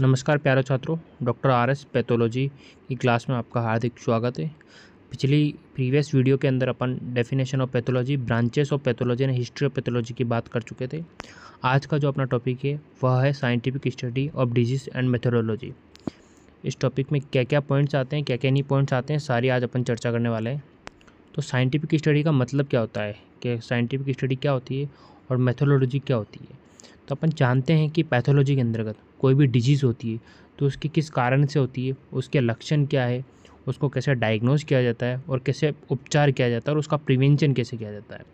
नमस्कार प्यारे छात्रों, डॉक्टर आर एस पैथोलॉजी की क्लास में आपका हार्दिक स्वागत है। पिछली प्रीवियस वीडियो के अंदर अपन definition of pathology, branches of pathology and history of pathology की बात कर चुके थे। आज का जो अपना टॉपिक है वह है scientific study of disease and methodology. इस टॉपिक में क्या क्या पॉइंट्स आते हैं, क्या क्या नहीं पॉइंट्स आते हैं, सारी आज अपन चर्चा करने वाले हैं। तो साइंटिफिक स्टडी का मतलब क्या होता है, कि साइंटिफिक स्टडी क्या होती है और मेथोडोलॉजी क्या होती है। तो अपन जानते हैं कि पैथोलॉजी के अंतर्गत कोई भी डिजीज़ होती है तो उसकी किस कारण से होती है, उसके लक्षण क्या है, उसको कैसे डायग्नोज किया जाता है और कैसे उपचार किया जाता है और उसका प्रिवेंशन कैसे किया जाता है,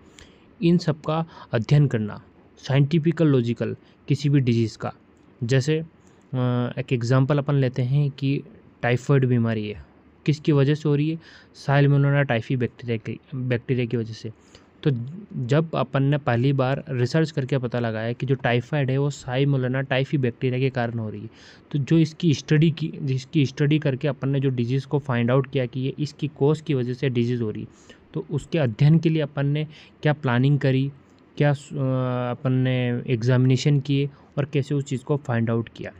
इन सब का अध्ययन करना साइंटिफिकल लॉजिकल किसी भी डिजीज़ का। जैसे एक एग्जांपल अपन लेते हैं कि टाइफाइड बीमारी है, किसकी वजह से हो रही है, साल्मोनेला टाइफी बैक्टीरिया की वजह से। तो जब अपन ने पहली बार रिसर्च करके पता लगाया कि जो टाइफाइड है वो साल्मोनेला टाइफी बैक्टीरिया के कारण हो रही है, तो जो जिसकी स्टडी करके अपन ने जो डिजीज़ को फाइंड आउट किया कि ये इसकी कोज की वजह से डिजीज़ हो रही है, तो उसके अध्ययन के लिए अपन ने क्या प्लानिंग करी, क्या अपन ने एग्जामिनेशन किए और कैसे उस चीज़ को फाइंड आउट किया,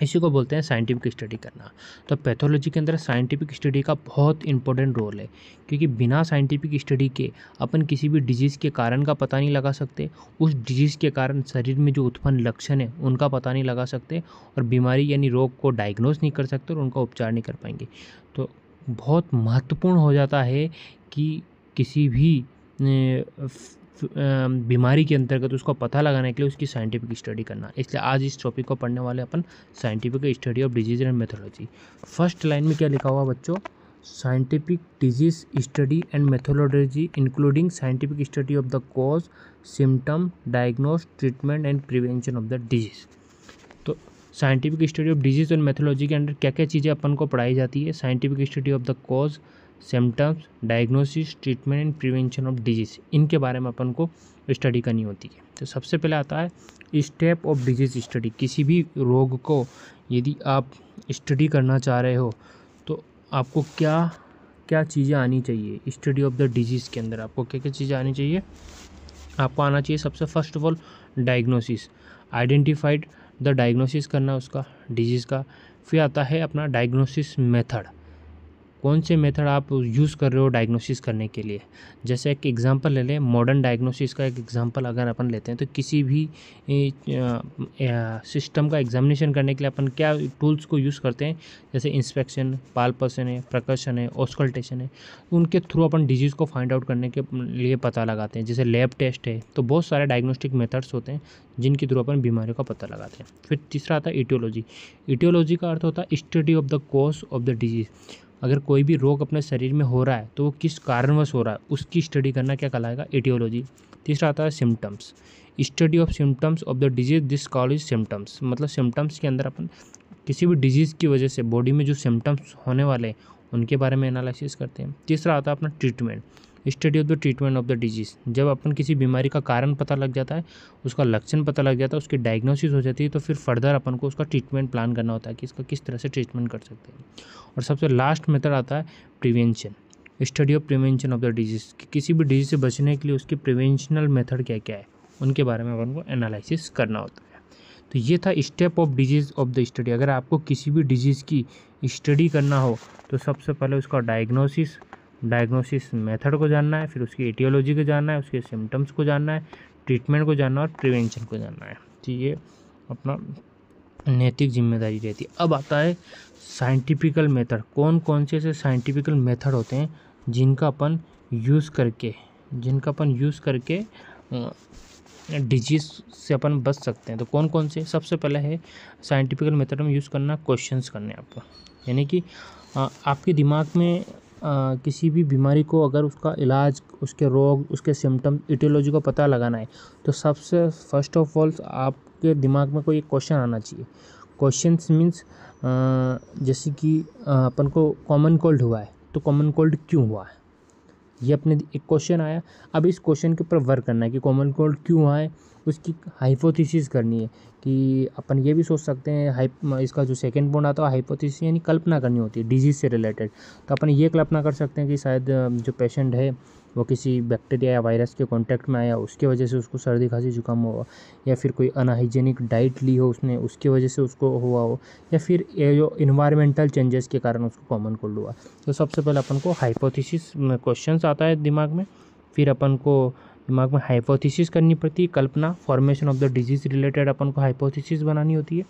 इसी को बोलते हैं साइंटिफिक स्टडी करना। तो पैथोलॉजी के अंदर साइंटिफिक स्टडी का बहुत इंपॉर्टेंट रोल है, क्योंकि बिना साइंटिफिक स्टडी के अपन किसी भी डिजीज़ के कारण का पता नहीं लगा सकते, उस डिजीज़ के कारण शरीर में जो उत्पन्न लक्षण है उनका पता नहीं लगा सकते और बीमारी यानी रोग को डायग्नोज नहीं कर सकते और उनका उपचार नहीं कर पाएंगे। तो बहुत महत्वपूर्ण हो जाता है कि किसी भी बीमारी के अंतर्गत उसको पता लगाने के लिए उसकी साइंटिफिक स्टडी करना। इसलिए आज इस टॉपिक को पढ़ने वाले अपन scientific study of disease and methodology. First line में क्या लिखा हुआ बच्चों, scientific disease study and methodology including scientific study of the cause, symptom, diagnose, treatment and prevention of the disease. तो scientific study of disease and methodology के अंदर क्या क्या चीज़ें अपन को पढ़ाई जाती है, scientific study of the cause, symptoms, diagnosis, treatment and prevention of disease, इनके बारे में अपन को स्टडी करनी होती है। तो सबसे पहले आता है स्टेप ऑफ डिजीज़ स्टडी। किसी भी रोग को यदि आप स्टडी करना चाह रहे हो तो आपको क्या क्या चीज़ें आनी चाहिए। स्टडी ऑफ द डिजीज़ के अंदर आपको क्या क्या चीज़ें आनी चाहिए, आपको आना चाहिए सबसे first of all diagnosis, identified the diagnosis करना उसका डिजीज़ का। फिर आता है अपना डायग्नोसिस मेथड, कौन से मेथड आप यूज़ कर रहे हो डायग्नोसिस करने के लिए। जैसे एक एग्जांपल ले लें, मॉडर्न डायग्नोसिस का एक एग्जांपल अगर अपन लेते हैं तो किसी भी सिस्टम का एग्जामिनेशन करने के लिए अपन क्या टूल्स को यूज़ करते हैं, जैसे इंस्पेक्शन, पाल्पेशन है, प्रकर्शन है, ऑस्कल्टेशन है, उनके थ्रू अपन डिजीज़ को फाइंड आउट करने के लिए पता लगाते हैं। जैसे लैब टेस्ट है, तो बहुत सारे डायग्नोस्टिक मेथड्स होते हैं जिनके थ्रू अपन बीमारियों का पता लगाते हैं। फिर तीसरा आता है इटियोलॉजी। इटियोलॉजी का अर्थ होता है study of the cause of the disease. अगर कोई भी रोग अपने शरीर में हो रहा है तो वो किस कारणवश हो रहा है उसकी स्टडी करना क्या कहलाएगा, एटियोलॉजी। तीसरा आता है symptoms, study of symptoms of the disease, this call is symptoms. मतलब सिम्टम्स के अंदर अपन किसी भी डिजीज़ की वजह से बॉडी में जो सिम्टम्स होने वाले हैं उनके बारे में एनालिसिस करते हैं। तीसरा आता है अपना treatment, study of the treatment of the disease. जब अपन किसी बीमारी का कारण पता लग जाता है, उसका लक्षण पता लग जाता है, उसकी डायग्नोसिस हो जाती है, तो फिर फर्दर अपन को उसका ट्रीटमेंट प्लान करना होता है कि इसका किस तरह से ट्रीटमेंट कर सकते हैं। और सबसे लास्ट मेथड आता है prevention, study of prevention of the disease. किसी भी डिजीज़ से बचने के लिए उसकी प्रिवेंशनल मेथड क्या क्या है उनके बारे में अपन को एनालिसिस करना होता है। तो ये था step of disease of the study. अगर आपको किसी भी डिजीज़ की स्टडी करना हो तो सबसे पहले उसका डायग्नोसिस मेथड को जानना है, फिर उसकी एटियोलॉजी को जानना है, उसके सिम्टम्स को जानना है, ट्रीटमेंट को जानना है और प्रिवेंशन को जानना है। तो ये अपना नैतिक जिम्मेदारी रहती है। अब आता है साइंटिफिकल मेथड। कौन कौन से ऐसे साइंटिफिकल मेथड होते हैं जिनका अपन यूज़ करके डिजीज़ से अपन बच सकते हैं। तो कौन कौन से, सबसे पहले है साइंटिफिकल मेथड में यूज़ करना क्वेश्चंस करने आपको, यानी कि आपके दिमाग में किसी भी बीमारी को अगर उसका इलाज, उसके रोग, उसके सिम्टम, इटियोलॉजी को पता लगाना है तो सबसे फर्स्ट ऑफ ऑल आपके दिमाग में कोई एक क्वेश्चन आना चाहिए। क्वेश्चंस मीन्स जैसे कि अपन को कॉमन कोल्ड हुआ है तो कॉमन कोल्ड क्यों हुआ है, ये अपने एक क्वेश्चन आया। अब इस क्वेश्चन के ऊपर वर्क करना है कि कॉमन कोल्ड क्यों हुआ है, उसकी हाइपोथेसिस करनी है। कि अपन ये भी सोच सकते हैं, इसका जो सेकंड पॉइंट आता है हाइपोथेसिस यानी कल्पना करनी होती है डिजीज़ से रिलेटेड। तो अपन ये कल्पना कर सकते हैं कि शायद जो पेशेंट है वो किसी बैक्टीरिया या वायरस के कांटेक्ट में आया उसके वजह से उसको सर्दी खांसी जुकाम हुआ, या फिर कोई अनहाइजेनिक डाइट ली हो उसने उसके वजह से उसको हुआ हो, या फिर ये जो इन्वायरमेंटल चेंजेस के कारण उसको कॉमन कोल्ड हुआ। तो सबसे पहले अपन को हाइपोथेसिस क्वेश्चंस आता है दिमाग में, फिर अपन को दिमाग में हाइपोथेसिस करनी पड़ती है, कल्पना, formation of the disease related अपन को हाइपोथेसिस बनानी होती है,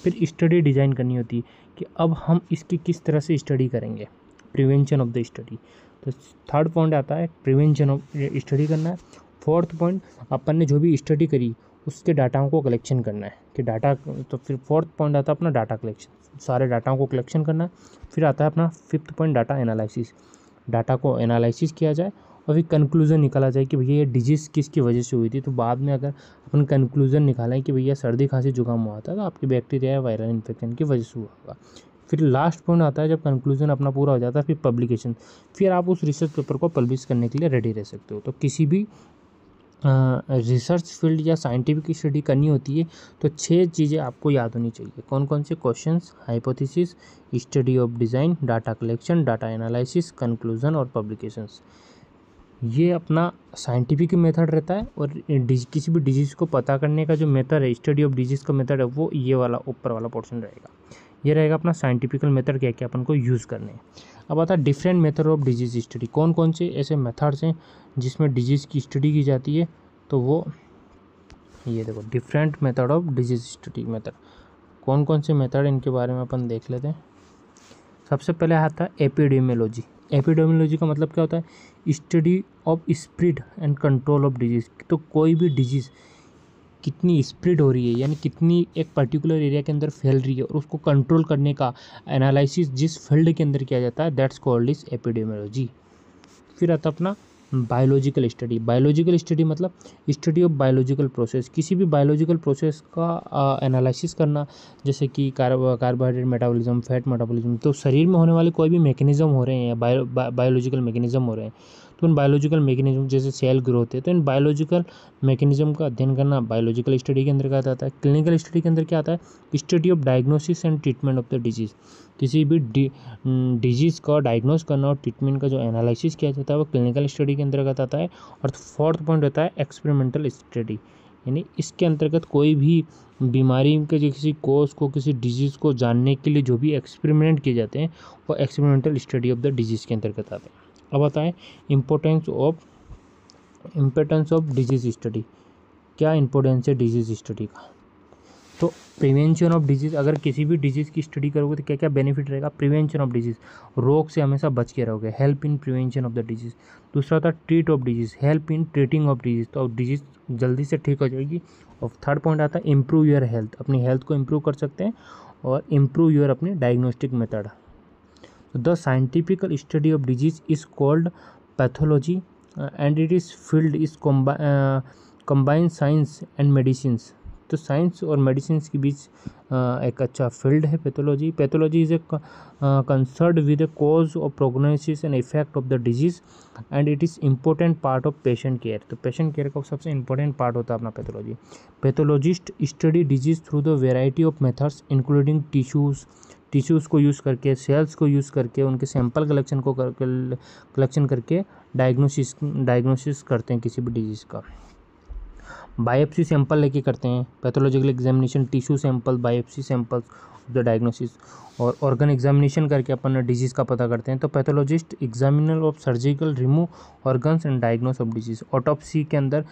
फिर स्टडी डिज़ाइन करनी होती है कि अब हम इसकी किस तरह से स्टडी करेंगे, प्रिवेंशन ऑफ द स्टडी। तो थर्ड पॉइंट आता है प्रिवेंशन ऑफ स्टडी करना है। फोर्थ पॉइंट अपन ने जो भी स्टडी करी उसके डाटाओं को कलेक्शन करना है कि डाटा, तो फिर फोर्थ पॉइंट आता है अपना डाटा कलेक्शन, सारे डाटाओं को कलेक्शन करना है। फिर आता है अपना fifth point data analysis, data को एनालिसिस किया जाए और फिर कंक्लूज़न निकाला जाए कि भैया ये डिजीज़ किसकी वजह से हुई थी। तो बाद में अगर अपन कंक्लूज़न निकालें कि भैया सर्दी खांसी जुकाम हुआ था तो आपकी बैक्टीरिया या वायरल इन्फेक्शन की वजह से हुआ होगा। फिर लास्ट पॉइंट आता है जब कंक्लूज़न अपना पूरा हो जाता है फिर पब्लिकेशन, फिर आप उस रिसर्च पेपर को पब्लिश करने के लिए रेडी रह सकते हो। तो किसी भी रिसर्च फील्ड या साइंटिफिक स्टडी करनी होती है तो 6 चीज़ें आपको याद होनी चाहिए। कौन कौन से? Questions, hypothesis, study of design, data collection, data analysis, conclusion और पब्लिकेशंस। ये अपना साइंटिफिक मेथड रहता है। और किसी भी डिजीज़ को पता करने का जो मेथड है, स्टडी ऑफ डिजीज़ का मेथड है, वो ये वाला ऊपर वाला पोर्शन रहेगा। ये रहेगा अपना साइंटिफिकल मेथड, क्या क्या अपन को यूज़ करने हैं। अब आता है different method of disease study. कौन कौन से ऐसे मेथड्स हैं जिसमें डिजीज़ की स्टडी की जाती है? तो वो ये देखो, different method of disease study method. कौन कौन से मेथड, इनके बारे में अपन देख लेते हैं। सबसे पहले आता है एपिडेमियोलॉजी। एपिडेमियोलॉजी का मतलब क्या होता है? Study of spread and control of disease. तो कोई भी डिजीज़ कितनी स्प्रेड हो रही है, यानी कितनी एक पर्टिकुलर एरिया के अंदर फैल रही है, और उसको कंट्रोल करने का एनालिसिस जिस फील्ड के अंदर किया जाता है, दैट्स कॉल्ड इज एपिडेमियोलॉजी। फिर आता अपना बायोलॉजिकल स्टडी। बायोलॉजिकल स्टडी मतलब स्टडी ऑफ बायोलॉजिकल प्रोसेस, किसी भी बायोलॉजिकल प्रोसेस का एनालिसिस करना, जैसे कि कार्बोहाइड्रेट मेटाबॉलिज्म, फैट मेटाबॉलिज्म। तो शरीर में होने वाले कोई भी मैकेनिज्म हो रहे हैं, बायोलॉजिकल मैकेनिज्म हो रहे हैं, तो इन बायोलॉजिकल मैकेनिज्म जैसे सेल ग्रोथ है, तो इन बायोलॉजिकल मैकेनिज्म का अध्ययन करना बायोलॉजिकल स्टडी के अंदर आता है। क्लिनिकल स्टडी के अंदर क्या आता है? Study of diagnosis and treatment of the disease. किसी भी डिजीज़ का डायग्नोस करना और ट्रीटमेंट का जो एनालिसिस किया जाता है वो क्लिनिकल स्टडी के अंतर्गत आता है। और फोर्थ पॉइंट रहता है एक्सपेरिमेंटल स्टडी, यानी इसके अंतर्गत कोई भी बीमारी के किसी कोज को, किसी डिजीज़ को जानने के लिए जो भी एक्सपेरिमेंट किए जाते हैं वो experimental study of the disease के अंतर्गत आते हैं। अब आता है इम्पोर्टेंस ऑफ डिजीज़ स्टडी। क्या इम्पोर्टेंस है डिजीज़ स्टडी का? तो प्रिवेंशन ऑफ डिजीज़, अगर किसी भी डिजीज़ की स्टडी करोगे तो क्या क्या बेनिफिट रहेगा? प्रिवेंशन ऑफ डिजीज़, रोग से हमेशा बच के रहोगे। Help in prevention of the disease. दूसरा था treat of disease, help in treating of disease, तो डिजीज़ जल्दी से ठीक हो जाएगी। और थर्ड पॉइंट आता है इम्प्रूव योर हेल्थ, अपनी हेल्थ को इम्प्रूव कर सकते हैं और इम्प्रूव योर अपने diagnostic method. The scientifical study of disease is called pathology and it is field is combine science and medicine. तो साइंस और मेडिसिन के बीच एक अच्छा फील्ड है pathology. Pathology is a concern with the cause of prognosis and effect of the disease and it is important part of patient care. तो patient care का सबसे important part होता है अपना pathology. Pathologist study disease through the variety of methods including tissues को use करके, sales को use करके, उनके सैंपल कलेक्शन करके डायग्नोसिस करते हैं किसी भी डिजीज़ का। बायोप्सी सैंपल लेके करते हैं pathological examination, tissue sample, biopsy samples of the diagnosis. और ऑर्गन एग्जामिनेशन करके अपन डिजीज़ का पता करते हैं। तो pathologist examiner of surgical remove organs and diagnose of disease. Autopsy के अंदर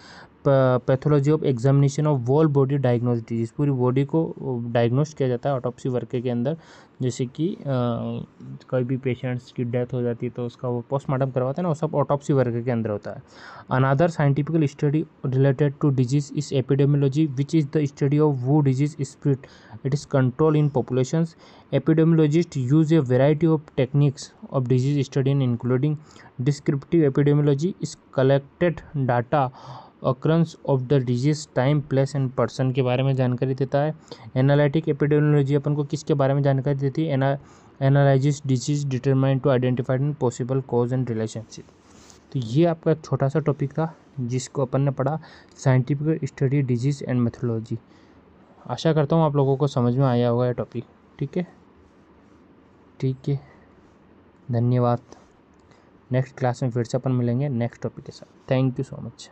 pathology of examination of whole body diagnose disease, पूरी बॉडी को डायग्नोस किया जाता है ऑटोप्सी वर्क के अंदर। जैसे कि कोई भी पेशेंट्स की डेथ हो जाती है तो उसका वो पोस्टमार्टम करवाते हैं ना, वो सब ऑटोप्सी वर्क के अंदर होता है। Another scientifical study related to disease is epidemiology which is the study of वो disease spread it is control in populations. Epidemiologists use a variety of techniques of disease study including descriptive epidemiology is collected data occurrence of the disease, time, place and person के बारे में जानकारी देता है। Analytic epidemiology अपन को किसके बारे में जानकारी देती है? Analysis disease determine to identified and possible cause and relationship. तो ये आपका एक छोटा सा टॉपिक था जिसको अपन ने पढ़ा, scientific study disease and methodology. आशा करता हूँ आप लोगों को समझ में आया होगा ये टॉपिक। ठीक है, धन्यवाद। नेक्स्ट क्लास में फिर से अपन मिलेंगे नेक्स्ट टॉपिक के साथ। Thank you so much.